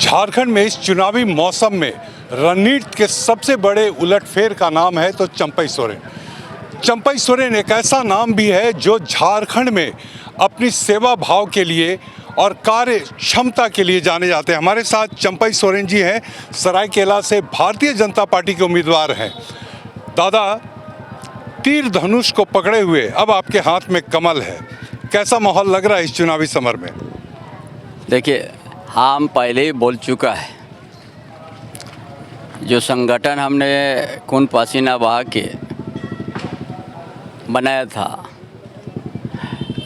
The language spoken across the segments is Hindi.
झारखंड में इस चुनावी मौसम में रणनीति के सबसे बड़े उलटफेर का नाम है तो चंपई सोरेन। चंपई सोरेन एक ऐसा नाम भी है जो झारखंड में अपनी सेवा भाव के लिए और कार्य क्षमता के लिए जाने जाते हैं। हमारे साथ चंपई सोरेन जी हैं, सरायकेला से भारतीय जनता पार्टी के उम्मीदवार हैं। दादा, तीर धनुष को पकड़े हुए अब आपके हाथ में कमल है, कैसा माहौल लग रहा है इस चुनावी समर में? देखिए, हम पहले ही बोल चुका है, जो संगठन हमने खून पसीना बहा के बनाया था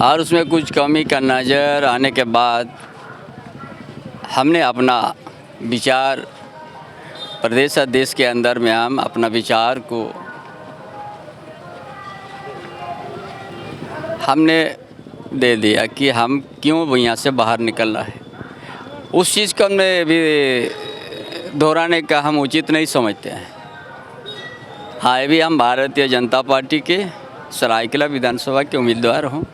और उसमें कुछ कमी का नज़र आने के बाद हमने अपना विचार प्रदेश और देश के अंदर में हम अपना विचार को हमने दे दिया कि हम क्यों यहाँ से बाहर निकलना है। उस चीज़ को हमने भी दोहराने का हम उचित नहीं समझते हैं। हाँ, भी हम भारतीय जनता पार्टी के सरायकेला विधानसभा के उम्मीदवार हूँ।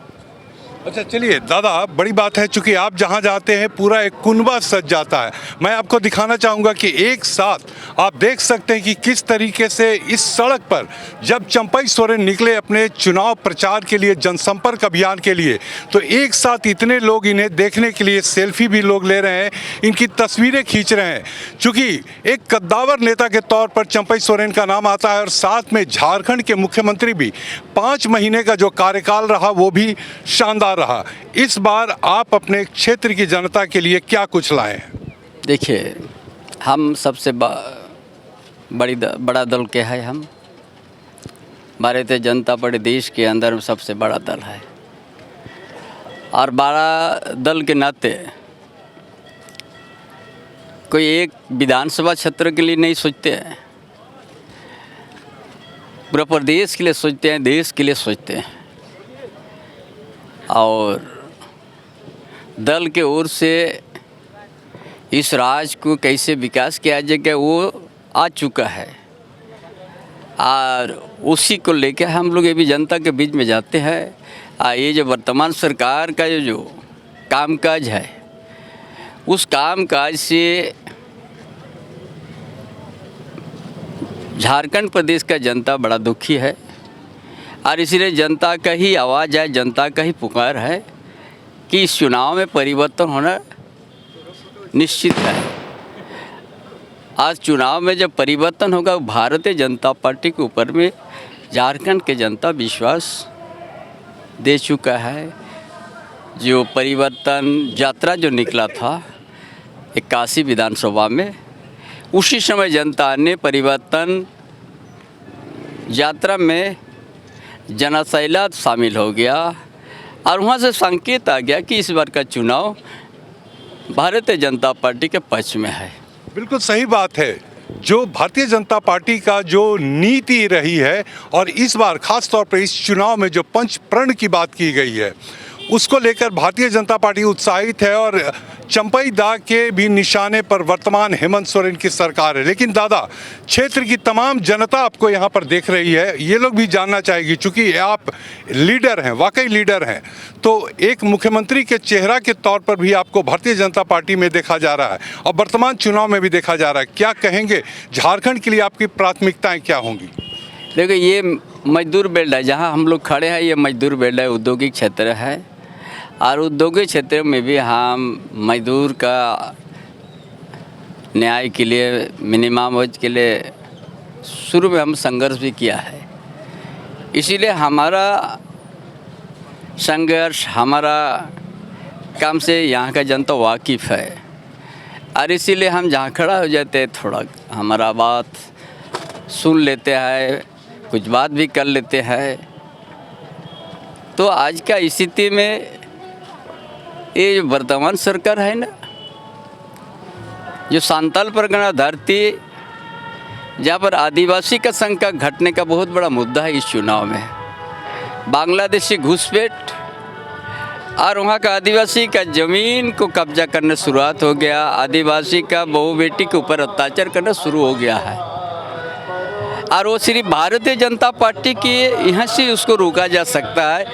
अच्छा, चलिए दादा, बड़ी बात है, चूंकि आप जहां जाते हैं पूरा एक कुनबा सज जाता है। मैं आपको दिखाना चाहूँगा कि एक साथ आप देख सकते हैं कि किस तरीके से इस सड़क पर जब चंपई सोरेन निकले अपने चुनाव प्रचार के लिए, जनसंपर्क अभियान के लिए, तो एक साथ इतने लोग इन्हें देखने के लिए सेल्फी भी लोग ले रहे हैं, इनकी तस्वीरें खींच रहे हैं। चूँकि एक कद्दावर नेता के तौर पर चंपई सोरेन का नाम आता है और साथ में झारखंड के मुख्यमंत्री भी 5 महीने का जो कार्यकाल रहा वो भी शानदार रहा। इस बार आप अपने क्षेत्र की जनता के लिए क्या कुछ लाए हैं? देखिए, हम सबसे बड़ा दल क्या है? हम भारतीय जनता पार्टी देश के अंदर में सबसे बड़ा दल है और बड़ा दल के नाते कोई एक विधानसभा क्षेत्र के लिए नहीं सोचते हैं, पूरा प्रदेश के लिए सोचते हैं, देश के लिए सोचते हैं। और दल के ओर से इस राज्य को कैसे विकास किया जाएगा वो आ चुका है और उसी को लेकर हम लोग ये भी जनता के बीच में जाते हैं। ये जो वर्तमान सरकार का जो कामकाज है, उस कामकाज से झारखंड प्रदेश का जनता बड़ा दुखी है और इसलिए जनता का ही आवाज़ है, जनता का ही पुकार है कि इस चुनाव में परिवर्तन होना निश्चित है। आज चुनाव में जब परिवर्तन होगा, भारतीय जनता पार्टी के ऊपर में झारखंड के जनता विश्वास दे चुका है। जो परिवर्तन यात्रा जो निकला था 81 विधानसभा में, उसी समय जनता ने परिवर्तन यात्रा में जनसैलाब शामिल हो गया और वहाँ से संकेत आ गया कि इस बार का चुनाव भारतीय जनता पार्टी के पक्ष में है। बिल्कुल सही बात है। जो भारतीय जनता पार्टी का जो नीति रही है और इस बार खास तौर पर इस चुनाव में जो पंच प्रण की बात की गई है, उसको लेकर भारतीय जनता पार्टी उत्साहित है और चंपई दा के भी निशाने पर वर्तमान हेमंत सोरेन की सरकार है। लेकिन दादा, क्षेत्र की तमाम जनता आपको यहाँ पर देख रही है, ये लोग भी जानना चाहेगी, चूँकि आप लीडर हैं, वाकई लीडर हैं, तो एक मुख्यमंत्री के चेहरा के तौर पर भी आपको भारतीय जनता पार्टी में देखा जा रहा है और वर्तमान चुनाव में भी देखा जा रहा है। क्या कहेंगे, झारखंड के लिए आपकी प्राथमिकताएँ क्या होंगी? देखो, ये मजदूर बेल्ट है, जहाँ हम लोग खड़े हैं, ये मजदूर बेल्ट है, औद्योगिक क्षेत्र है और औद्योगिक क्षेत्र में भी हम मजदूर का न्याय के लिए, मिनिमम वेज के लिए शुरू में हम संघर्ष भी किया है। इसीलिए हमारा संघर्ष, हमारा काम से यहाँ का जनता वाकिफ़ है और इसीलिए हम जहाँ खड़ा हो जाते हैं, थोड़ा हमारा बात सुन लेते हैं, कुछ बात भी कर लेते हैं। तो आज का स्थिति में ये जो वर्तमान सरकार है ना, जो सांताल परगना धरती, जहाँ पर आदिवासी का संख्या घटने का बहुत बड़ा मुद्दा है इस चुनाव में, बांग्लादेशी घुसपैठ और वहाँ का आदिवासी का ज़मीन को कब्जा करने शुरुआत हो गया, आदिवासी का बहू बेटी के ऊपर अत्याचार करना शुरू हो गया है और वो सिर्फ भारतीय जनता पार्टी की यहाँ से उसको रोका जा सकता है।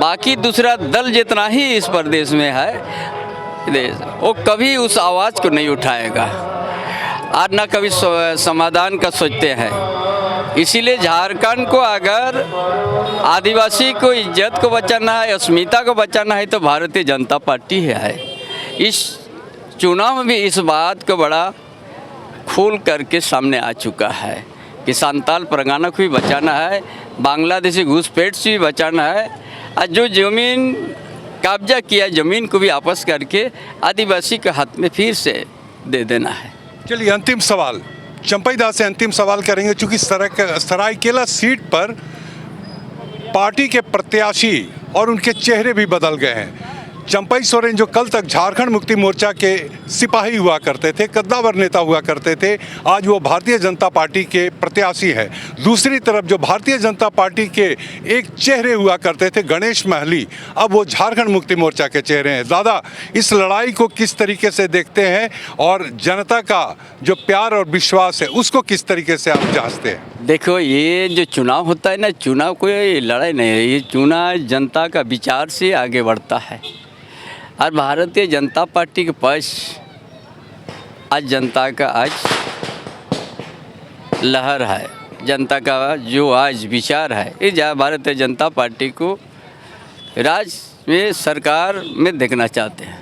बाकी दूसरा दल जितना ही इस प्रदेश में है वो कभी उस आवाज़ को नहीं उठाएगा और न कभी समाधान का सोचते हैं। इसीलिए झारखंड को अगर आदिवासी को इज्जत को बचाना है, अस्मिता को बचाना है, तो भारतीय जनता पार्टी है। इस चुनाव में भी इस बात को बड़ा खुल करके सामने आ चुका है कि संताल परगना को भी बचाना है, बांग्लादेशी घुसपैठ से भी बचाना है, और जो ज़मीन कब्जा किया ज़मीन को भी वापस करके आदिवासी के हाथ में फिर से दे देना है। चलिए अंतिम सवाल चंपई दास से अंतिम सवाल करेंगे, चूंकि सरायकेला सीट पर पार्टी के प्रत्याशी और उनके चेहरे भी बदल गए हैं। चंपई सोरेन जो कल तक झारखंड मुक्ति मोर्चा के सिपाही हुआ करते थे, कद्दावर नेता हुआ करते थे, आज वो भारतीय जनता पार्टी के प्रत्याशी है। दूसरी तरफ जो भारतीय जनता पार्टी के एक चेहरे हुआ करते थे, गणेश महली, अब वो झारखंड मुक्ति मोर्चा के चेहरे हैं। दादा, इस लड़ाई को किस तरीके से देखते हैं और जनता का जो प्यार और विश्वास है उसको किस तरीके से आप जांचते हैं? देखो, ये जो चुनाव होता है ना, चुनाव कोई लड़ाई नहीं है, ये चुनाव जनता का विचार से आगे बढ़ता है। और भारतीय जनता पार्टी के पास आज जनता का आज लहर है, जनता का जो आज विचार है, ये भारतीय जनता पार्टी को राज्य में सरकार में देखना चाहते हैं।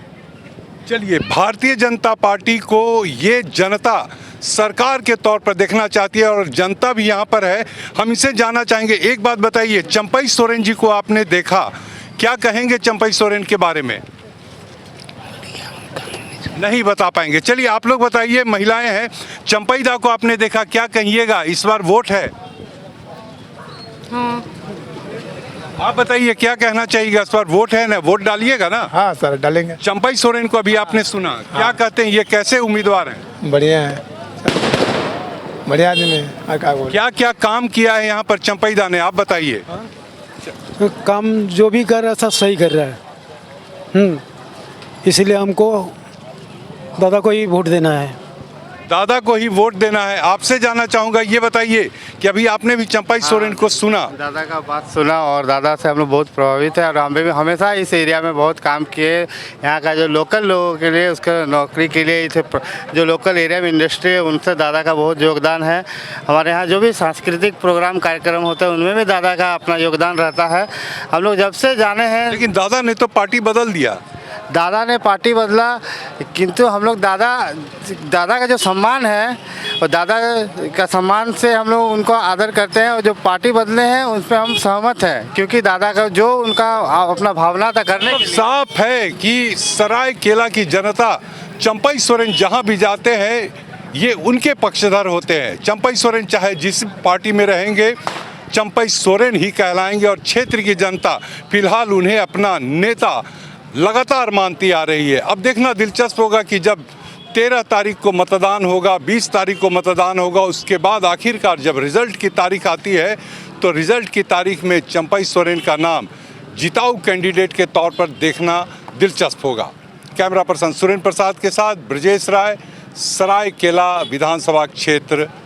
चलिए, भारतीय जनता पार्टी को ये जनता सरकार के तौर पर देखना चाहती है और जनता भी यहाँ पर है। हम इसे जानना चाहेंगे। एक बात बताइए, चंपई सोरेन जी को आपने देखा, क्या कहेंगे चंपई सोरेन के बारे में? नहीं बता पाएंगे। चलिए आप लोग बताइए, महिलाएं हैं, चंपई दा को आपने देखा, क्या कहिएगा? इस बार वोट है। हाँ आप बताइए क्या कहना चाहिएगा? इस बार वोट है ना, वोट डालिएगा ना? हाँ सर, डालेंगे। चंपई सोरेन को अभी आपने सुना, क्या कहते हैं, ये कैसे उम्मीदवार हैं? बढ़िया है, बढ़िया आदमी है। क्या क्या काम किया है यहाँ पर चंपई दा ने, आप बताइए। काम जो भी कर रहा है सब सही कर रहा है। इसलिए हमको दादा को ही वोट देना है। दादा को ही वोट देना है। आपसे जानना चाहूँगा, ये बताइए कि अभी आपने भी चंपई सोरेन को सुना? दादा का बात सुना और दादा से हम लोग बहुत प्रभावित है और हम भी हमेशा इस एरिया में बहुत काम किए। यहाँ का जो लोकल लोगों के लिए, उसके नौकरी के लिए, इसे जो लोकल एरिया में इंडस्ट्री है, उनसे दादा का बहुत योगदान है। हमारे यहाँ जो भी सांस्कृतिक प्रोग्राम कार्यक्रम होते हैं उनमें भी दादा का अपना योगदान रहता है। हम लोग जब से जाने हैं। लेकिन दादा ने तो पार्टी बदल दिया। दादा ने पार्टी बदला, किंतु हम लोग दादा का जो सम्मान है और दादा का सम्मान से हम लोग उनको आदर करते हैं। और जो पार्टी बदले हैं उन पर हम सहमत हैं, क्योंकि दादा का जो उनका अपना भावना था करने के लिए। साफ है कि सरायकेला की जनता चंपई सोरेन जहां भी जाते हैं ये उनके पक्षधर होते हैं। चंपई सोरेन चाहे जिस पार्टी में रहेंगे, चंपई सोरेन ही कहलाएंगे और क्षेत्र की जनता फिलहाल उन्हें अपना नेता लगातार मानती आ रही है। अब देखना दिलचस्प होगा कि जब 13 तारीख को मतदान होगा, 20 तारीख को मतदान होगा, उसके बाद आखिरकार जब रिज़ल्ट की तारीख आती है तो रिज़ल्ट की तारीख में चंपई सोरेन का नाम जिताऊ कैंडिडेट के तौर पर देखना दिलचस्प होगा। कैमरा पर्सन सुरेंद्र प्रसाद के साथ ब्रजेश राय, सरायकेला विधानसभा क्षेत्र,